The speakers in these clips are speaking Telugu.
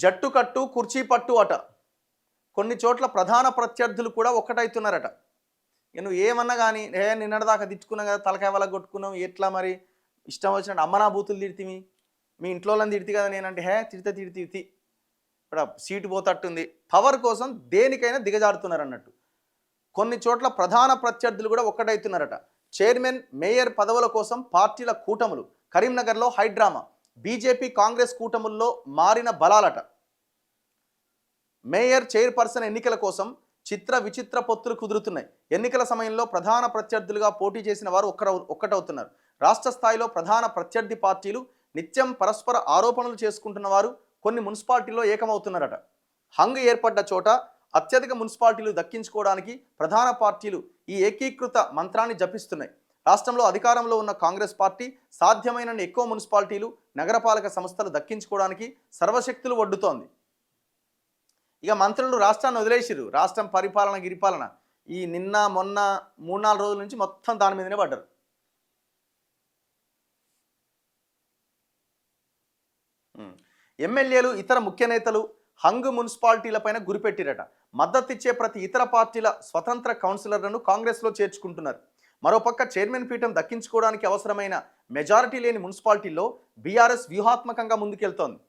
జట్టు కట్టు కుర్చీ పట్టు అట. కొన్ని చోట్ల ప్రధాన ప్రత్యర్థులు కూడా ఒక్కటవుతున్నారట. నువ్వు ఏమన్నా కానీ నిన్నటిదాకా తిట్టుకున్నావు కదా, తలకాయ వాళ్ళకి కొట్టుకున్నావు, ఎట్లా మరి ఇష్టం వచ్చినట్టు అమ్మ నా బూతులు తిడితివి, మీ ఇంట్లో వాళ్ళని తిడితే కదా నేనంటే తిడితే ఇక్కడ సీటు పోతట్టుంది. పవర్ కోసం దేనికైనా దిగజారుతున్నారు అన్నట్టు. కొన్ని చోట్ల ప్రధాన ప్రత్యర్థులు కూడా ఒక్కటవుతున్నారట. చైర్మన్ మేయర్ పదవుల కోసం పార్టీల కూటములు. కరీంనగర్లో హైడ్రామా. బీజేపీ కాంగ్రెస్ కూటముల్లో మారిన బలాలట. మేయర్ చైర్పర్సన్ ఎన్నికల కోసం చిత్ర విచిత్ర పొత్తులు కుదురుతున్నాయి. ఎన్నికల సమయంలో ప్రధాన ప్రత్యర్థులుగా పోటీ చేసిన వారు ఒక్కటవుతున్నారు. రాష్ట్ర స్థాయిలో ప్రధాన ప్రత్యర్థి పార్టీలు నిత్యం పరస్పర ఆరోపణలు చేసుకుంటున్న వారు కొన్ని మున్సిపాలిటీల్లో ఏకమవుతున్నారట. హంగ్ ఏర్పడ్డ చోట అత్యధిక మున్సిపాలిటీలు దక్కించుకోవడానికి ప్రధాన పార్టీలు ఈ ఏకీకృత మంత్రాన్ని జపిస్తున్నాయి. రాష్ట్రంలో అధికారంలో ఉన్న కాంగ్రెస్ పార్టీ సాధ్యమైనన్ని ఎక్కువ మున్సిపాలిటీలు నగరపాలక సంస్థలు దక్కించుకోవడానికి సర్వశక్తులు ఒడ్డుతోంది. ఇక మంత్రులు రాష్ట్రాన్ని వదిలేసిరు. రాష్ట్రం పరిపాలన గిరిపాలన ఈ నిన్న మొన్న 3-4 రోజుల నుంచి మొత్తం దాని మీదనే పడ్డారు. ఎమ్మెల్యేలు ఇతర ముఖ్య నేతలు హంగ్ మున్సిపాలిటీలపైన గురిపెట్టిరట. మద్దతిచ్చే ప్రతి ఇతర పార్టీల స్వతంత్ర కౌన్సిలర్లను కాంగ్రెస్లో చేర్చుకుంటున్నారు. మరోపక్క చైర్మన్ పీఠం దక్కించుకోవడానికి అవసరమైన మెజారిటీ లేని మున్సిపాలిటీల్లో బీఆర్ఎస్ వ్యూహాత్మకంగా ముందుకెళ్తోంది.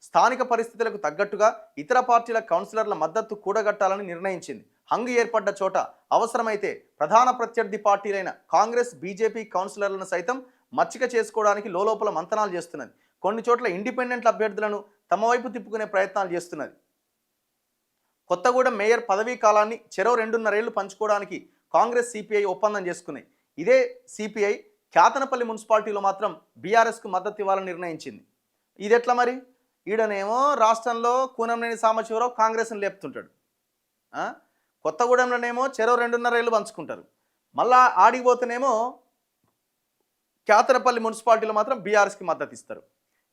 స్థానిక పరిస్థితులకు తగ్గట్టుగా ఇతర పార్టీల కౌన్సిలర్ల మద్దతు కూడగట్టాలని నిర్ణయించింది. హంగ్ ఏర్పడ్డ చోట అవసరమైతే ప్రధాన ప్రత్యర్థి పార్టీలైన కాంగ్రెస్ బీజేపీ కౌన్సిలర్లను సైతం మచ్చిక చేసుకోవడానికి లోలోపల మంతనాలు చేస్తున్నది. కొన్ని చోట్ల ఇండిపెండెంట్ అభ్యర్థులను తమ వైపు తిప్పుకునే ప్రయత్నాలు చేస్తున్నది. కొత్తగూడెం మేయర్ పదవీ కాలాన్ని చెరో 2.5 ఏళ్లు పంచుకోవడానికి కాంగ్రెస్ సిపిఐ ఒప్పందం చేసుకున్నాయి. ఇదే సిపిఐ క్యాతనపల్లి మున్సిపాలిటీలో మాత్రం బీఆర్ఎస్కు మద్దతు ఇవ్వాలని నిర్ణయించింది. ఇది ఎట్లా మరి? ఈడనేమో రాష్ట్రంలో కూనంనేని సాంబశివరావు కాంగ్రెస్ని లేపుతుంటాడు, కొత్తగూడెంలోనేమో చెరో 2.5 ఏళ్లు పంచుకుంటారు. మళ్ళా ఆడిపోతేనేమో క్యాతనపల్లి మున్సిపాలిటీలో మాత్రం బీఆర్ఎస్కి మద్దతు ఇస్తారు.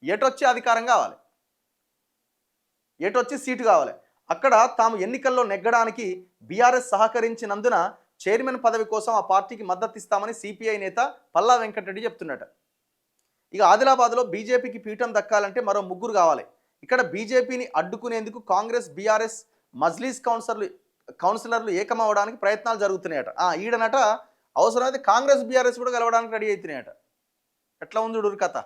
ఎటొచ్చి అధికారం కావాలి, ఎటొచ్చి సీటు కావాలి. అక్కడ తాము ఎన్నికల్లో నెగ్గడానికి బీఆర్ఎస్ సహకరించినందున చైర్మన్ పదవి కోసం ఆ పార్టీకి మద్దతు ఇస్తామని సిపిఐ నేత పల్లా వెంకటరెడ్డి చెప్తున్నట. ఇక ఆదిలాబాద్లో బీజేపీకి పీఠం దక్కాలంటే మరో 3 కావాలి. ఇక్కడ బీజేపీని అడ్డుకునేందుకు కాంగ్రెస్ బీఆర్ఎస్ మజ్లీస్ కౌన్సిలర్లు ఏకమవడానికి ప్రయత్నాలు జరుగుతున్నాయట. ఈడనట అవసరమైతే కాంగ్రెస్ బీఆర్ఎస్ కూడా కలవడానికి రెడీ అవుతున్నాయట. ఎట్లా ఉంది చూడు కథ.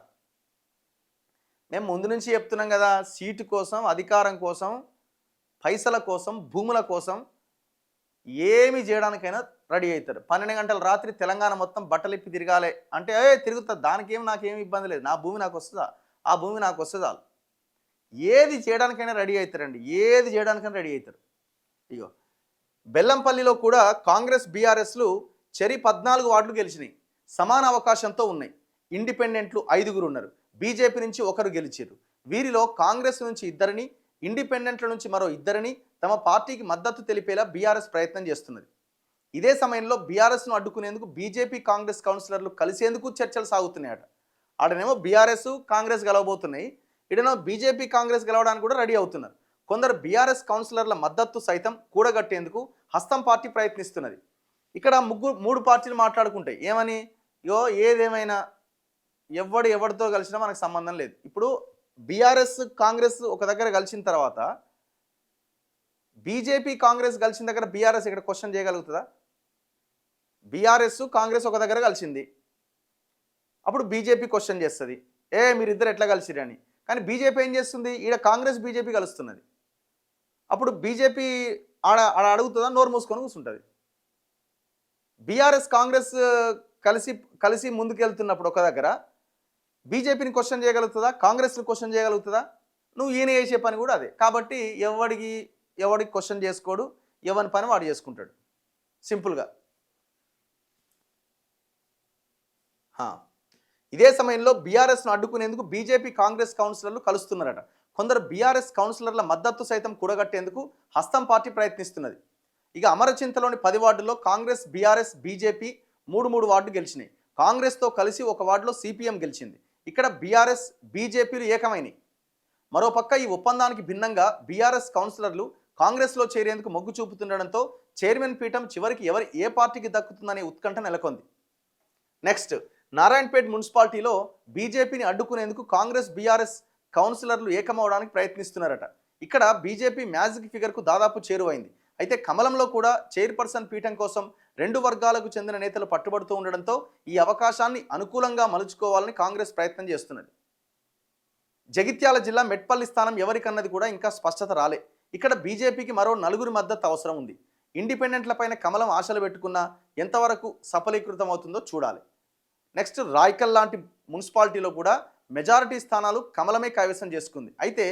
మేము ముందు నుంచి చెప్తున్నాం కదా, సీటు కోసం, అధికారం కోసం, పైసల కోసం, భూముల కోసం ఏమి చేయడానికైనా రెడీ అవుతారు. 12 గంటల రాత్రి తెలంగాణ మొత్తం బట్టలిప్పి తిరగాలి అంటే తిరుగుతుంది. దానికేమి నాకేమి ఇబ్బంది లేదు. నా భూమి నాకు వస్తుందా, ఆ భూమి నాకు వస్తుందా, ఏది చేయడానికైనా రెడీ అవుతారండి. ఏది చేయడానికైనా రెడీ అవుతారు. ఇగో బెల్లంపల్లిలో కూడా కాంగ్రెస్ బీఆర్ఎస్లు చెరి 14 వార్డులు గెలిచినాయి. సమాన అవకాశంతో ఉన్నాయి. ఇండిపెండెంట్లు 5 ఉన్నారు. బీజేపీ నుంచి 1 గెలిచారు. వీరిలో కాంగ్రెస్ నుంచి 2, ఇండిపెండెంట్ల నుంచి మరో 2 తమ పార్టీకి మద్దతు తెలిపేలా బీఆర్ఎస్ ప్రయత్నం చేస్తున్నది. ఇదే సమయంలో బీఆర్ఎస్ను అడ్డుకునేందుకు బీజేపీ కాంగ్రెస్ కౌన్సిలర్లు కలిసేందుకు చర్చలు సాగుతున్నాయట. ఆడనేమో బీఆర్ఎస్ కాంగ్రెస్ గెలవబోతున్నాయి, ఇడనేమో బీజేపీ కాంగ్రెస్ గెలవడానికి కూడా రెడీ అవుతున్నారు. కొందరు బీఆర్ఎస్ కౌన్సిలర్ల మద్దతు సైతం కూడగట్టేందుకు హస్తం పార్టీ ప్రయత్నిస్తున్నది. ఇక్కడ 3 పార్టీలు మాట్లాడుకుంటాయి. ఏమని? ఏదేమైనా ఎవరితో కలిసినా మనకు సంబంధం లేదు. ఇప్పుడు బీఆర్ఎస్ కాంగ్రెస్ ఒక దగ్గర కలిసిన తర్వాత బీజేపీ కాంగ్రెస్ కలిసిన దగ్గర బీఆర్ఎస్ ఇక్కడ క్వశ్చన్ చేయగలుగుతుందా? బీఆర్ఎస్ కాంగ్రెస్ ఒక దగ్గర కలిసింది, అప్పుడు బీజేపీ క్వశ్చన్ చేస్తుంది, మీరిద్దరు ఎట్లా కలిసిరని. కానీ బీజేపీ ఏం చేస్తుంది? ఈడ కాంగ్రెస్ బీజేపీ కలుస్తున్నది. అప్పుడు బీజేపీ ఆడ అడుగుతుందా? నోరు మూసుకొని కూర్చుంటుంది. బీఆర్ఎస్ కాంగ్రెస్ కలిసి ముందుకెళ్తున్నప్పుడు ఒక దగ్గర బీజేపీని క్వశ్చన్ చేయగలుగుతుందా? కాంగ్రెస్ని క్వశ్చన్ చేయగలుగుతుందా? నువ్వు ఈయన చేసే పని కూడా అదే. కాబట్టి ఎవడికి క్వశ్చన్ చేసుకోడు, ఎవరి పని వాడు చేసుకుంటాడు సింపుల్గా. ఇదే సమయంలో బీఆర్ఎస్ను అడ్డుకునేందుకు బీజేపీ కాంగ్రెస్ కౌన్సిలర్లు కలుస్తున్నారట. కొందరు బీఆర్ఎస్ కౌన్సిలర్ల మద్దతు సైతం కూడగట్టేందుకు హస్తం పార్టీ ప్రయత్నిస్తున్నది. ఇక అమరచింతలోని 10 వార్డుల్లో కాంగ్రెస్ బీఆర్ఎస్ బీజేపీ 3 వార్డులు గెలిచినాయి. కాంగ్రెస్తో కలిసి 1 వార్డులో సిపిఎం గెలిచింది. ఇక్కడ బీఆర్ఎస్ బీజేపీలు ఏకమైనాయి. మరోపక్క ఈ ఒప్పందానికి భిన్నంగా బీఆర్ఎస్ కౌన్సిలర్లు కాంగ్రెస్లో చేరేందుకు మొగ్గు చూపుతుండడంతో చైర్మన్ పీఠం చివరికి ఏ పార్టీకి దక్కుతుందనే ఉత్కంఠ నెలకొంది. నెక్స్ట్, నారాయణపేట్ మున్సిపాలిటీలో బీజేపీని అడ్డుకునేందుకు కాంగ్రెస్ బీఆర్ఎస్ కౌన్సిలర్లు ఏకమవడానికి ప్రయత్నిస్తున్నారట. ఇక్కడ బీజేపీ మ్యాజిక్ ఫిగర్కు దాదాపు చేరువైంది. అయితే కమలంలో కూడా చైర్పర్సన్ పీఠం కోసం 2 వర్గాలకు చెందిన నేతలు పట్టుబడుతూ ఉండడంతో ఈ అవకాశాన్ని అనుకూలంగా మలుచుకోవాలని కాంగ్రెస్ ప్రయత్నం చేస్తున్నది. జగిత్యాల జిల్లా మెట్పల్లి స్థానం ఎవరికన్నది కూడా ఇంకా స్పష్టత రాలే. ఇక్కడ బీజేపీకి మరో 4 మద్దతు అవసరం ఉంది. ఇండిపెండెంట్లపైన కమలం ఆశలు పెట్టుకున్నా ఎంతవరకు సఫలీకృతం అవుతుందో చూడాలి. నెక్స్ట్ రాయ్కల్ లాంటి మున్సిపాలిటీలో కూడా మెజారిటీ స్థానాలు కమలమే కైవసం చేసుకుంది. అయితే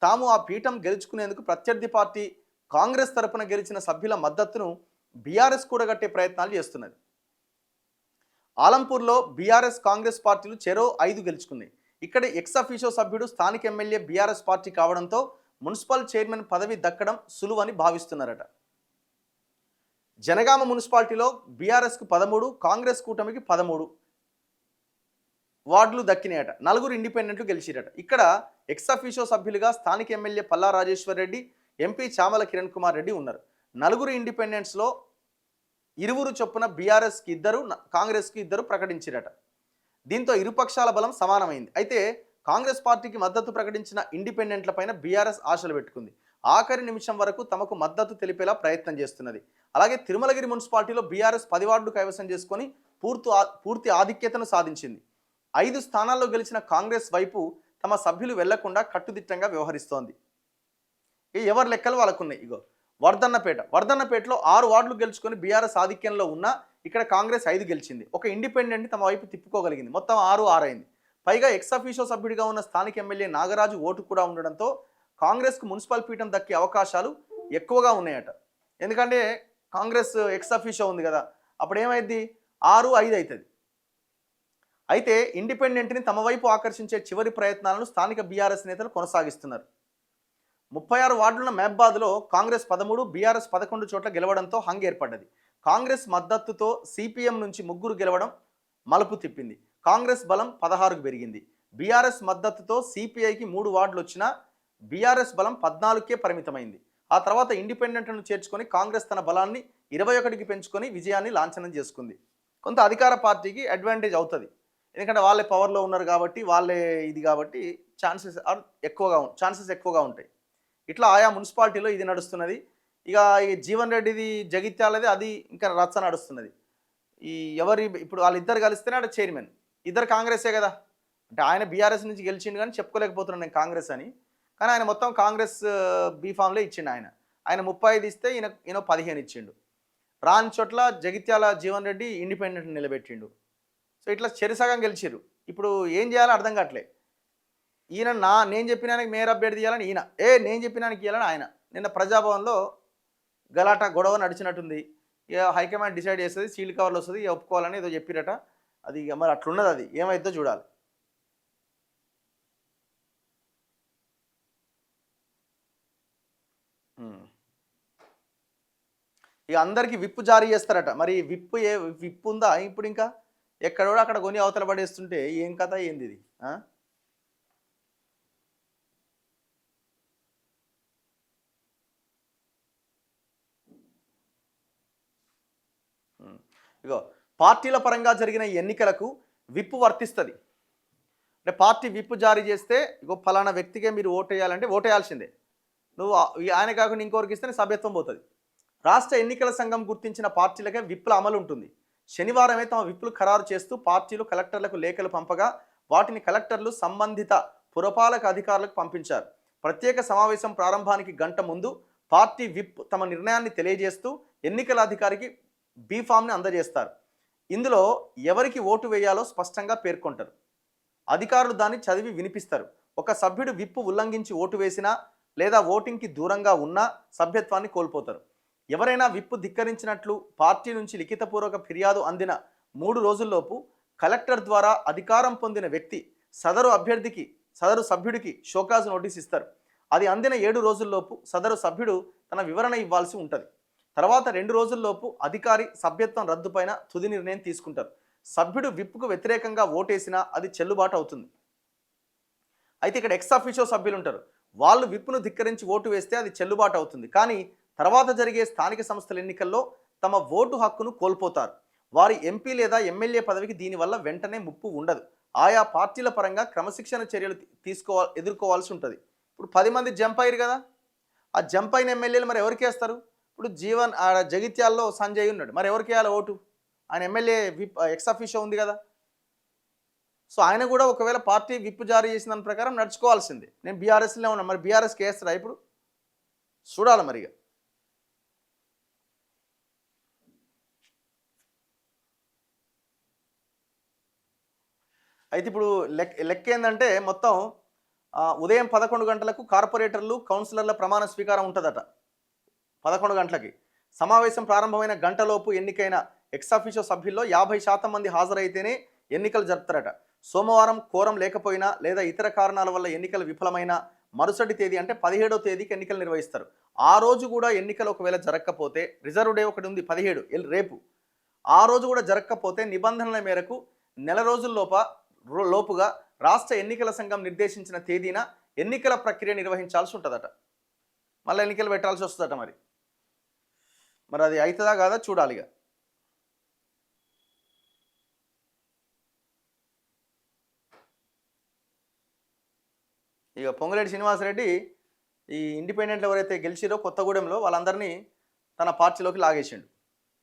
తాము ఆ పీఠం గెలుచుకునేందుకు ప్రత్యర్థి పార్టీ కాంగ్రెస్ తరపున గెలిచిన సభ్యుల మద్దతును బీఆర్ఎస్ కూడగట్టే ప్రయత్నాలు చేస్తున్నది. ఆలంపూర్లో బీఆర్ఎస్ కాంగ్రెస్ పార్టీలు చెరో 5 గెలుచుకున్నాయి. ఇక్కడ ఎక్స్ అఫీషియో సభ్యుడు స్థానిక ఎమ్మెల్యే బీఆర్ఎస్ పార్టీ కావడంతో మున్సిపల్ చైర్మన్ పదవి దక్కడం సులువని భావిస్తున్నారట. జనగామ మున్సిపాలిటీలో బీఆర్ఎస్కు 13, కాంగ్రెస్ కూటమికి 13 వార్డులు దక్కినాయట. 4 ఇండిపెండెంట్లు గెలిచిరట. ఇక్కడ ఎక్స్ అఫీషియో సభ్యులుగా స్థానిక ఎమ్మెల్యే పల్లా రాజేశ్వర్ రెడ్డి, ఎంపీ చామల కిరణ్ కుమార్ రెడ్డి ఉన్నారు. 4 ఇండిపెండెంట్స్లో 2 చొప్పున బీఆర్ఎస్కి 2, కాంగ్రెస్కి 2 ప్రకటించిరట. దీంతో ఇరుపక్షాల బలం సమానమైంది. అయితే కాంగ్రెస్ పార్టీకి మద్దతు ప్రకటించిన ఇండిపెండెంట్లపైన బీఆర్ఎస్ ఆశలు పెట్టుకుంది. ఆఖరి నిమిషం వరకు తమకు మద్దతు తెలిపేలా ప్రయత్నం చేస్తున్నది. అలాగే తిరుమలగిరి మున్సిపాలిటీలో బీఆర్ఎస్ 10 వార్డులు కైవసం చేసుకొని పూర్తి ఆధిక్యతను సాధించింది. 5 స్థానాల్లో గెలిచిన కాంగ్రెస్ వైపు తమ సభ్యులు వెళ్లకుండా కట్టుదిట్టంగా వ్యవహరిస్తోంది. ఎవరి లెక్కలు వాళ్ళకున్నాయి. ఇగో వర్ధన్నపేటలో 6 వార్డులు గెలుచుకొని బీఆర్ఎస్ ఆధిక్యంలో ఉన్నా ఇక్కడ కాంగ్రెస్ 5 గెలిచింది. ఒక ఇండిపెండెంట్ తమ వైపు తిప్పుకోగలిగింది. మొత్తం 6 అయింది. పైగా ఎక్స్ అఫీషియో సభ్యుడిగా ఉన్న స్థానిక ఎమ్మెల్యే నాగరాజు ఓటు కూడా ఉండడంతో కాంగ్రెస్కు మున్సిపల్ పీఠం దక్కే అవకాశాలు ఎక్కువగా ఉన్నాయట. ఎందుకంటే కాంగ్రెస్ ఎక్స్ అఫీషియో ఉంది కదా, అప్పుడు ఏమైంది 6-5 అవుతుంది. అయితే ఇండిపెండెంట్ని తమ వైపు ఆకర్షించే చివరి ప్రయత్నాలను స్థానిక బీఆర్ఎస్ నేతలు కొనసాగిస్తున్నారు. 36 వార్డులున్న మహబాద్లో కాంగ్రెస్ 13, బీఆర్ఎస్ 11 చోట్ల గెలవడంతో హంగ్ ఏర్పడ్డది. కాంగ్రెస్ మద్దతుతో సిపిఎం నుంచి 3 గెలవడం మలుపు తిప్పింది. కాంగ్రెస్ బలం 16కు పెరిగింది. బీఆర్ఎస్ మద్దతుతో సిపిఐకి 3 వార్డులు వచ్చినా బీఆర్ఎస్ బలం 14కే పరిమితమైంది. ఆ తర్వాత ఇండిపెండెంట్లను చేర్చుకొని కాంగ్రెస్ తన బలాన్ని 21కి పెంచుకొని విజయాన్ని లాంఛనం చేసుకుంది. కొంత అధికార పార్టీకి అడ్వాంటేజ్ అవుతుంది. ఎందుకంటే వాళ్ళే పవర్లో ఉన్నారు కాబట్టి, వాళ్ళే ఇది కాబట్టి ఛాన్సెస్ ఎక్కువగా ఉంటాయి. ఇట్లా ఆయా మున్సిపాలిటీలో ఇది నడుస్తున్నది. ఇక ఈ జీవన్ రెడ్డిది జగిత్యాలది అది ఇంకా రచ్చ నడుస్తున్నది. ఇప్పుడు వాళ్ళిద్దరు కలిస్తేనే అంటే చైర్మన్, ఇద్దరు కాంగ్రెసే కదా. అంటే ఆయన బీఆర్ఎస్ నుంచి గెలిచిండు కానీ చెప్పుకోలేకపోతున్నాను నేను కాంగ్రెస్ అని. కానీ ఆయన మొత్తం కాంగ్రెస్ బీఫామ్లే ఇచ్చిండు. ఆయన 35 ఇస్తే ఈయన 15 ఇచ్చిండు. రాని చోట్ల జగిత్యాల జీవన్ రెడ్డి ఇండిపెండెంట్ నిలబెట్టిండు. సో ఇట్లా చెరిసగం గెలిచిరు. ఇప్పుడు ఏం చేయాలో అర్థం కావట్లే. నేను చెప్పినానికి మేయర్ అభ్యర్థి ఇవ్వాలని ఈయన, నేను చెప్పినానికి ఇవ్వాలని ఆయన. నిన్న ప్రజాభవన్లో గొడవ నడిచినట్టుంది. ఇక హైకమాండ్ డిసైడ్ చేస్తుంది, సీల్ కవర్లు వస్తుంది, ఒప్పుకోవాలని ఏదో చెప్పిరట. అది మరి అట్లున్నది, అది ఏమైద్దో చూడాలి. ఇక అందరికీ విప్పు జారీ చేస్తారట. మరి విప్పు ఉందా ఇప్పుడు? ఇంకా ఎక్కడో అక్కడ కొని అవతల పడేస్తుంటే ఏం కథ ఏంది ఇది? ఇగో పార్టీల పరంగా జరిగిన ఎన్నికలకు విప్పు వర్తిస్తుంది. అంటే పార్టీ విప్పు జారీ చేస్తే ఇగో ఫలానా వ్యక్తికే మీరు ఓటేయాలంటే ఓటేయాల్సిందే. నువ్వు ఆయన కాకుండా ఇంకొకరికి ఇస్తే సభ్యత్వం పోతుంది. రాష్ట్ర ఎన్నికల సంఘం గుర్తించిన పార్టీలకే విప్పుల అమలు ఉంటుంది. శనివారమే తమ విప్పులు ఖరారు చేస్తూ పార్టీలు కలెక్టర్లకు లేఖలు పంపగా వాటిని కలెక్టర్లు సంబంధిత పురపాలక అధికారులకు పంపించారు. ప్రత్యేక సమావేశం ప్రారంభానికి గంట ముందు పార్టీ విప్ తమ నిర్ణయాన్ని తెలియజేస్తూ ఎన్నికల అధికారికి బీఫామ్ని అందజేస్తారు. ఇందులో ఎవరికి ఓటు వేయాలో స్పష్టంగా పేర్కొంటారు. అధికారులు దాన్ని చదివి వినిపిస్తారు. ఒక సభ్యుడు విప్పు ఉల్లంఘించి ఓటు వేసినా లేదా ఓటింగ్కి దూరంగా ఉన్నా సభ్యత్వాన్ని కోల్పోతారు. ఎవరైనా విప్పు ధిక్కరించినట్లు పార్టీ నుంచి లిఖితపూర్వక ఫిర్యాదు అందిన 3 రోజుల్లోపు కలెక్టర్ ద్వారా అధికారం పొందిన వ్యక్తి సదరు సభ్యుడికి షోకాజ్ నోటీస్ ఇస్తారు. అది అందిన 7 రోజుల్లోపు సదరు సభ్యుడు తన వివరణ ఇవ్వాల్సి ఉంటుంది. తర్వాత 2 రోజుల్లోపు అధికారి సభ్యత్వం రద్దుపైన తుది నిర్ణయం తీసుకుంటారు. సభ్యుడు విప్పుకు వ్యతిరేకంగా ఓటేసినా అది చెల్లుబాటు అవుతుంది. అయితే ఇక్కడ ఎక్స్ అఫీషియో సభ్యులు ఉంటారు. వాళ్ళు విప్పును ధిక్కరించి ఓటు వేస్తే అది చెల్లుబాటు అవుతుంది. కానీ తర్వాత జరిగే స్థానిక సంస్థల ఎన్నికల్లో తమ ఓటు హక్కును కోల్పోతారు. వారి ఎంపీ లేదా ఎమ్మెల్యే పదవికి దీనివల్ల వెంటనే ముప్పు ఉండదు. ఆయా పార్టీల పరంగా క్రమశిక్షణ చర్యలు ఎదుర్కోవాల్సి ఉంటుంది. ఇప్పుడు 10 మంది జంప్ అయ్యారు కదా, ఆ జంప్ అయిన ఎమ్మెల్యేలు మరి ఎవరికి వేస్తారు? ఇప్పుడు జీవన్ జగిత్యాల్లో సంజయ్ ఉన్నాడు, మరి ఎవరికి వేయాలి ఓటు? ఆయన ఎమ్మెల్యే విప్ ఎక్స్ అఫీషియో ఉంది కదా. సో ఆయన కూడా ఒకవేళ పార్టీ విప్ జారీ చేసిన దాని ప్రకారం నడుచుకోవాల్సిందే. నేను బీఆర్ఎస్లో ఉన్నా, మరి బీఆర్ఎస్కి వేస్తారా ఇప్పుడు? చూడాలి మరిగా. అయితే ఇప్పుడు లెక్క ఏంటంటే మొత్తం ఉదయం 11 గంటలకు కార్పొరేటర్లు కౌన్సిలర్ల ప్రమాణ స్వీకారం ఉంటుందట. 11 గంటలకి సమావేశం ప్రారంభమైన గంటలోపు ఎన్నికైన ఎక్సాఫిషో సభ్యుల్లో 50% మంది హాజరైతేనే ఎన్నికలు జరుపుతారట. సోమవారం కోరం లేకపోయినా లేదా ఇతర కారణాల వల్ల ఎన్నికలు విఫలమైన మరుసటి తేదీ అంటే 17వ తేదీకి ఎన్నికలు నిర్వహిస్తారు. ఆ రోజు కూడా ఎన్నికలు ఒకవేళ జరగకపోతే, రిజర్వ్ డే ఒకటి ఉంది 17 రేపు, ఆ రోజు కూడా జరగకపోతే నిబంధనల మేరకు నెల లోపుగా రాష్ట్ర ఎన్నికల సంఘం నిర్దేశించిన తేదీన ఎన్నికల ప్రక్రియ నిర్వహించాల్సి ఉంటుందట. మళ్ళీ ఎన్నికలు పెట్టాల్సి వస్తుందట. మరి అది అవుతుందా కాదా చూడాలిగా. ఇక పొంగులేటి శ్రీనివాసరెడ్డి ఈ ఇండిపెండెంట్లు ఎవరైతే గెలిచిరో కొత్తగూడెంలో వాళ్ళందరినీ తన పార్టీలోకి లాగేసిండు.